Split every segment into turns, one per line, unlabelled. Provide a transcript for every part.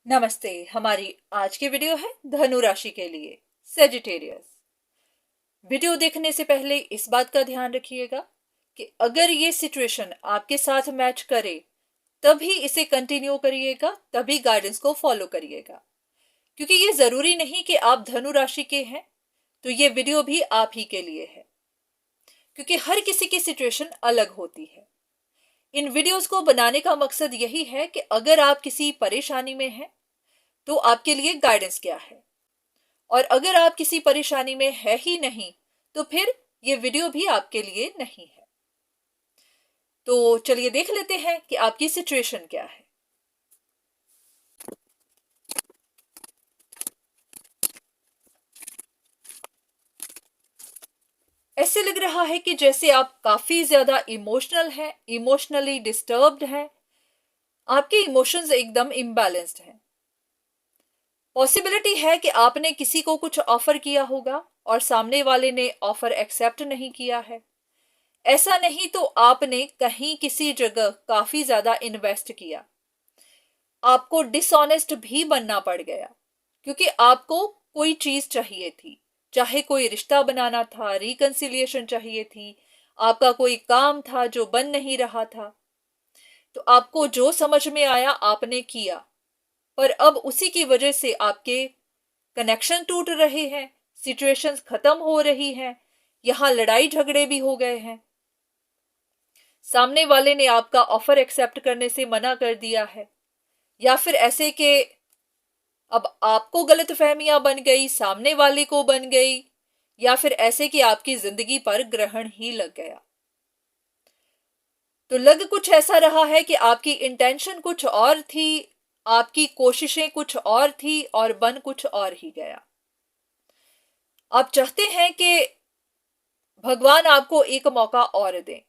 नमस्ते। हमारी आज की वीडियो है धनु राशि के लिए सेजिटेरियस। वीडियो देखने से पहले इस बात का ध्यान रखिएगा कि अगर ये सिचुएशन आपके साथ मैच करे तभी इसे कंटिन्यू करिएगा, तभी गाइडेंस को फॉलो करिएगा। क्योंकि ये जरूरी नहीं कि आप धनु राशि के हैं तो ये वीडियो भी आप ही के लिए है, क्योंकि हर किसी की सिचुएशन अलग होती है। इन वीडियोस को बनाने का मकसद यही है कि अगर आप किसी परेशानी में हैं तो आपके लिए गाइडेंस क्या है, और अगर आप किसी परेशानी में है ही नहीं तो फिर ये वीडियो भी आपके लिए नहीं है। तो चलिए देख लेते हैं कि आपकी सिचुएशन क्या है। ऐसे लग रहा है कि जैसे आप काफी ज्यादा इमोशनल हैं, इमोशनली डिस्टर्ब्ड हैं, आपके इमोशंस एकदम इम्बैलेंस्ड हैं। पॉसिबिलिटी है कि आपने किसी को कुछ ऑफर किया होगा और सामने वाले ने ऑफर एक्सेप्ट नहीं किया है। ऐसा नहीं तो आपने कहीं किसी जगह काफी ज्यादा इन्वेस्ट किया, आपको डिसऑनेस्ट भी बनना पड़ गया क्योंकि आपको कोई चीज चाहिए थी, चाहे कोई रिश्ता बनाना था, रिकंसिलिएशन चाहिए थी, आपका कोई काम था जो बन नहीं रहा था, तो आपको जो समझ में आया आपने किया, पर अब उसी की वजह से आपके कनेक्शन टूट रहे हैं, सिचुएशंस खत्म हो रही हैं, यहां लड़ाई झगड़े भी हो गए हैं, सामने वाले ने आपका ऑफर एक्सेप्ट करने से मना कर दिया है, या फिर ऐसे कि अब आपको गलतफहमियां बन गई, सामने वाले को बन गई, या फिर ऐसे कि आपकी जिंदगी पर ग्रहण ही लग गया। तो लग कुछ ऐसा रहा है कि आपकी इंटेंशन कुछ और थी, आपकी कोशिशें कुछ और थी और बन कुछ और ही गया। आप चाहते हैं कि भगवान आपको एक मौका और दें,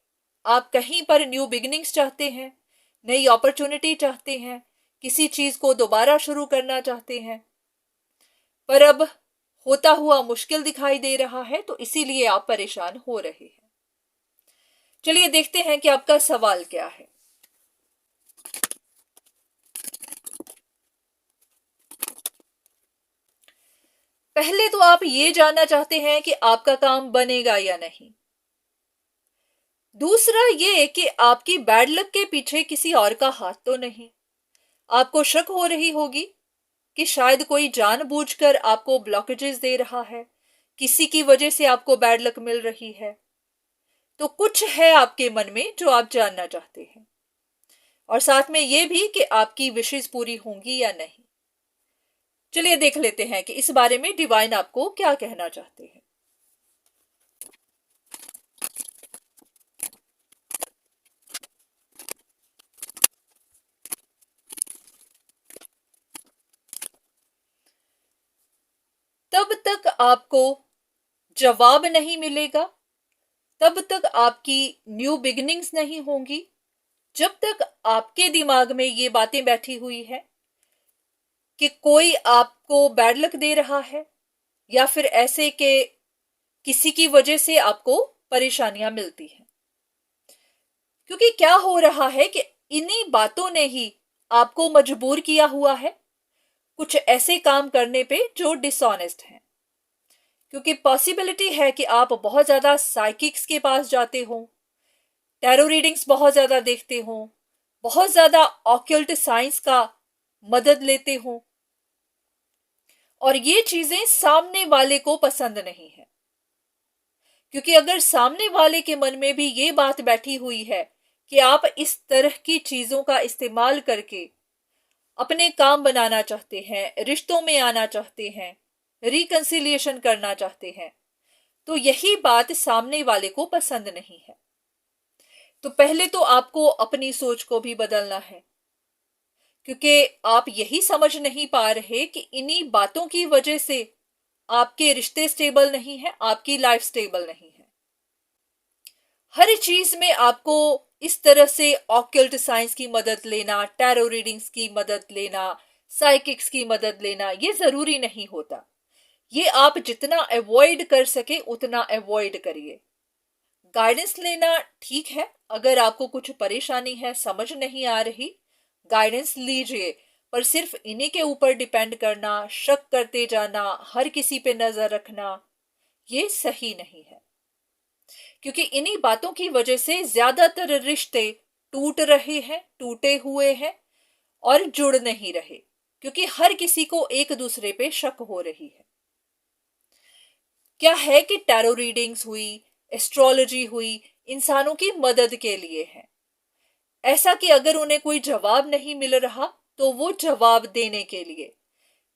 आप कहीं पर न्यू बिगिनिंग्स चाहते हैं, नई अपॉर्चुनिटी चाहते हैं, किसी चीज को दोबारा शुरू करना चाहते हैं, पर अब होता हुआ मुश्किल दिखाई दे रहा है, तो इसीलिए आप परेशान हो रहे हैं। चलिए देखते हैं कि आपका सवाल क्या है। पहले तो आप ये जानना चाहते हैं कि आपका काम बनेगा या नहीं। दूसरा ये कि आपकी बैड लक के पीछे किसी और का हाथ तो नहीं। आपको शक हो रही होगी कि शायद कोई जानबूझकर आपको ब्लॉकेजेस दे रहा है, किसी की वजह से आपको बैड लक मिल रही है। तो कुछ है आपके मन में जो आप जानना चाहते हैं, और साथ में ये भी कि आपकी विशेष पूरी होंगी या नहीं। चलिए देख लेते हैं कि इस बारे में डिवाइन आपको क्या कहना चाहते हैं। तब तक आपको जवाब नहीं मिलेगा, तब तक आपकी न्यू बिगिनिंग्स नहीं होंगी, जब तक आपके दिमाग में ये बातें बैठी हुई है कि कोई आपको बैड लक दे रहा है, या फिर ऐसे कि किसी की वजह से आपको परेशानियां मिलती हैं। क्योंकि क्या हो रहा है कि इन्हीं बातों ने ही आपको मजबूर किया हुआ है कुछ ऐसे काम करने पे जो डिसऑनेस्ट हैं। क्योंकि पॉसिबिलिटी है कि आप बहुत ज्यादा साइकिक्स के पास जाते हो, टैरो रीडिंग्स बहुत ज्यादा देखते हो, बहुत ज्यादा ऑक्यूल्ट साइंस का मदद लेते हो, और ये चीजें सामने वाले को पसंद नहीं है। क्योंकि अगर सामने वाले के मन में भी ये बात बैठी हुई है कि आप इस तरह की चीजों का इस्तेमाल करके अपने काम बनाना चाहते हैं, रिश्तों में आना चाहते हैं, रिकंसिलिएशन करना चाहते हैं, तो यही बात सामने वाले को पसंद नहीं है। तो पहले तो आपको अपनी सोच को भी बदलना है, क्योंकि आप यही समझ नहीं पा रहे कि इन्हीं बातों की वजह से आपके रिश्ते स्टेबल नहीं है, आपकी लाइफ स्टेबल नहीं है। हर चीज में आपको इस तरह से ऑक्कल्ट साइंस की मदद लेना, टैरो रीडिंग्स की मदद लेना, साइकिक्स की मदद लेना, ये जरूरी नहीं होता। ये आप जितना अवॉइड कर सके उतना अवॉइड करिए। गाइडेंस लेना ठीक है, अगर आपको कुछ परेशानी है, समझ नहीं आ रही, गाइडेंस लीजिए, पर सिर्फ इन्हीं के ऊपर डिपेंड करना, शक करते जाना, हर किसी पे नजर रखना, ये सही नहीं है। क्योंकि इन्हीं बातों की वजह से ज्यादातर रिश्ते टूट रहे हैं, टूटे हुए हैं और जुड़ नहीं रहे, क्योंकि हर किसी को एक दूसरे पे शक हो रही है। क्या है कि टैरो रीडिंग्स हुई, एस्ट्रोलॉजी हुई, इंसानों की मदद के लिए है। ऐसा कि अगर उन्हें कोई जवाब नहीं मिल रहा तो वो जवाब देने के लिए।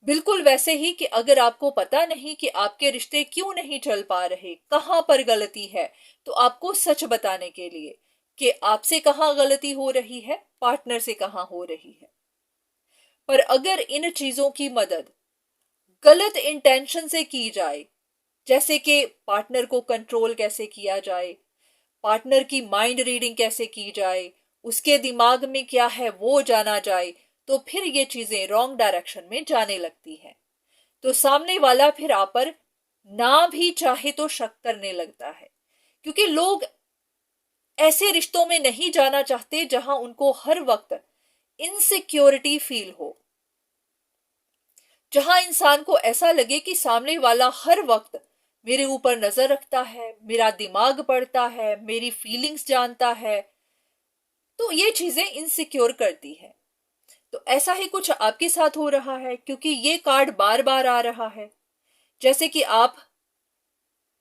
बिल्कुल वैसे ही कि अगर आपको पता नहीं कि आपके रिश्ते क्यों नहीं चल पा रहे, कहां पर गलती है, तो आपको सच बताने के लिए कि आपसे कहां गलती हो रही है, पार्टनर से कहां हो रही है। पर अगर इन चीजों की मदद गलत इंटेंशन से की जाए, जैसे कि पार्टनर को कंट्रोल कैसे किया जाए, पार्टनर की माइंड रीडिंग कैसे की जाए, उसके दिमाग में क्या है वो जाना जाए, तो फिर ये चीजें रॉन्ग डायरेक्शन में जाने लगती हैं। तो सामने वाला फिर आप पर ना भी चाहे तो शक करने लगता है, क्योंकि लोग ऐसे रिश्तों में नहीं जाना चाहते जहां उनको हर वक्त इनसिक्योरिटी फील हो, जहां इंसान को ऐसा लगे कि सामने वाला हर वक्त मेरे ऊपर नजर रखता है, मेरा दिमाग पढ़ता है, मेरी फीलिंग्स जानता है, तो ये चीजें इनसिक्योर करती है। तो ऐसा ही कुछ आपके साथ हो रहा है, क्योंकि ये कार्ड बार बार आ रहा है, जैसे कि आप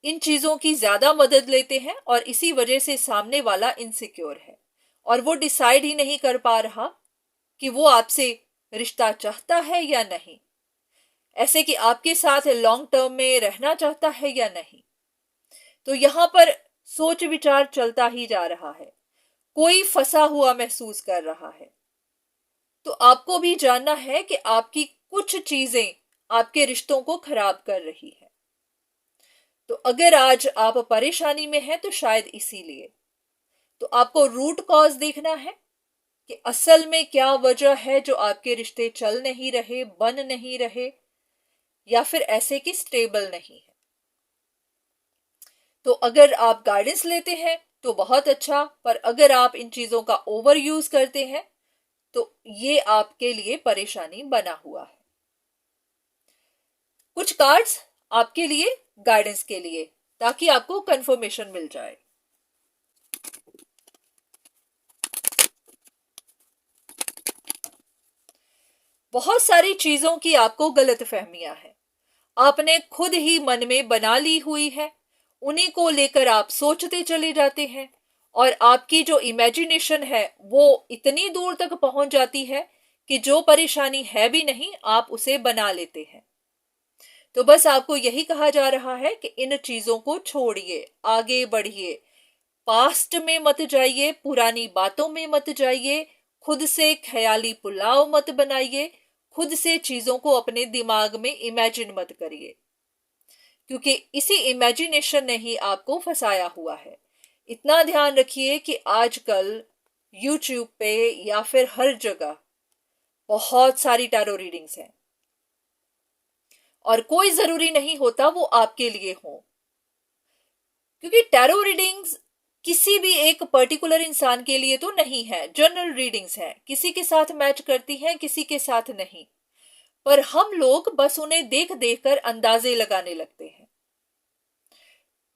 इन चीजों की ज्यादा मदद लेते हैं और इसी वजह से सामने वाला इनसिक्योर है और वो डिसाइड ही नहीं कर पा रहा कि वो आपसे रिश्ता चाहता है या नहीं, ऐसे कि आपके साथ लॉन्ग टर्म में रहना चाहता है या नहीं। तो यहां पर सोच विचार चलता ही जा रहा है, कोई फंसा हुआ महसूस कर रहा है। तो आपको भी जानना है कि आपकी कुछ चीजें आपके रिश्तों को खराब कर रही है। तो अगर आज आप परेशानी में हैं तो शायद इसीलिए। तो आपको रूट कॉज देखना है कि असल में क्या वजह है जो आपके रिश्ते चल नहीं रहे, बन नहीं रहे, या फिर ऐसे कि स्टेबल नहीं है। तो अगर आप गाइडेंस लेते हैं तो बहुत अच्छा, पर अगर आप इन चीजों का ओवर यूज करते हैं तो ये आपके लिए परेशानी बना हुआ है। कुछ कार्ड्स आपके लिए गाइडेंस के लिए, ताकि आपको कंफर्मेशन मिल जाए। बहुत सारी चीजों की आपको गलतफहमियां हैं, आपने खुद ही मन में बना ली हुई है, उन्हीं को लेकर आप सोचते चले जाते हैं और आपकी जो इमेजिनेशन है वो इतनी दूर तक पहुंच जाती है कि जो परेशानी है भी नहीं आप उसे बना लेते हैं। तो बस आपको यही कहा जा रहा है कि इन चीजों को छोड़िए, आगे बढ़िए, पास्ट में मत जाइए, पुरानी बातों में मत जाइए, खुद से ख्याली पुलाव मत बनाइए, खुद से चीजों को अपने दिमाग में इमेजिन मत करिए, क्योंकि इसी इमेजिनेशन ने ही आपको फंसाया हुआ है। इतना ध्यान रखिए कि आजकल यूट्यूब पे या फिर हर जगह बहुत सारी टैरो रीडिंग्स हैं और कोई जरूरी नहीं होता वो आपके लिए हो, क्योंकि टैरो रीडिंग्स किसी भी एक पर्टिकुलर इंसान के लिए तो नहीं है, जनरल रीडिंग्स हैं, किसी के साथ मैच करती हैं, किसी के साथ नहीं। पर हम लोग बस उन्हें देख देख कर अंदाजे लगाने लगते हैं।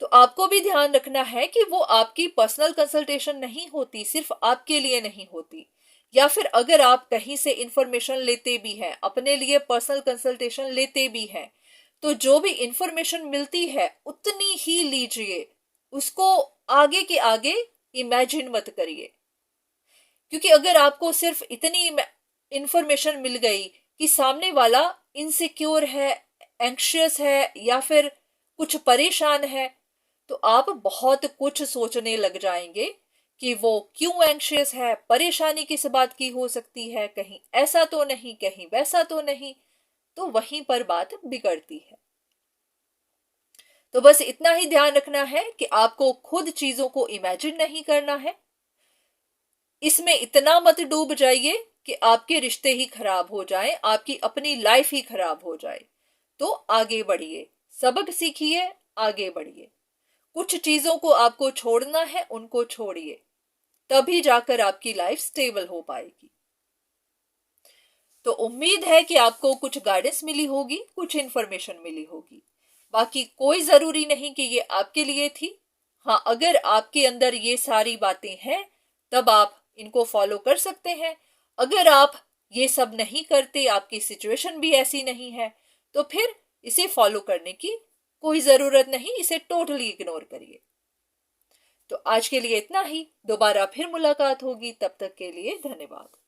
तो आपको भी ध्यान रखना है कि वो आपकी पर्सनल कंसल्टेशन नहीं होती, सिर्फ आपके लिए नहीं होती। या फिर अगर आप कहीं से इंफॉर्मेशन लेते भी हैं, अपने लिए पर्सनल कंसल्टेशन लेते भी हैं, तो जो भी इंफॉर्मेशन मिलती है उतनी ही लीजिए, उसको आगे के आगे इमेजिन मत करिए। क्योंकि अगर आपको सिर्फ इतनी इंफॉर्मेशन मिल गई कि सामने वाला इनसिक्योर है, एंक्शियस है या फिर कुछ परेशान है, तो आप बहुत कुछ सोचने लग जाएंगे कि वो क्यों एंक्शियस है, परेशानी किस बात की हो सकती है, कहीं ऐसा तो नहीं, कहीं वैसा तो नहीं। तो वहीं पर बात बिगड़ती है। तो बस इतना ही ध्यान रखना है कि आपको खुद चीजों को इमेजिन नहीं करना है, इसमें इतना मत डूब जाइए कि आपके रिश्ते ही खराब हो जाएं, आपकी अपनी लाइफ ही खराब हो जाए। तो आगे बढ़िए, सबक सीखिए, आगे बढ़िए। कुछ चीजों को आपको छोड़ना है, उनको छोड़िए, तभी जाकर आपकी लाइफ स्टेबल हो पाएगी। तो उम्मीद है कि आपको कुछ गाइडेंस मिली होगी, कुछ इन्फॉर्मेशन मिली होगी। बाकी कोई जरूरी नहीं कि ये आपके लिए थी। हाँ, अगर आपके अंदर ये सारी बातें हैं तब आप इनको फॉलो कर सकते हैं। अगर आप ये सब नहीं करते, आपकी सिचुएशन भी ऐसी नहीं है, तो फिर इसे फॉलो करने की कोई जरूरत नहीं, इसे टोटली इग्नोर करिए। तो आज के लिए इतना ही, दोबारा फिर मुलाकात होगी, तब तक के लिए धन्यवाद।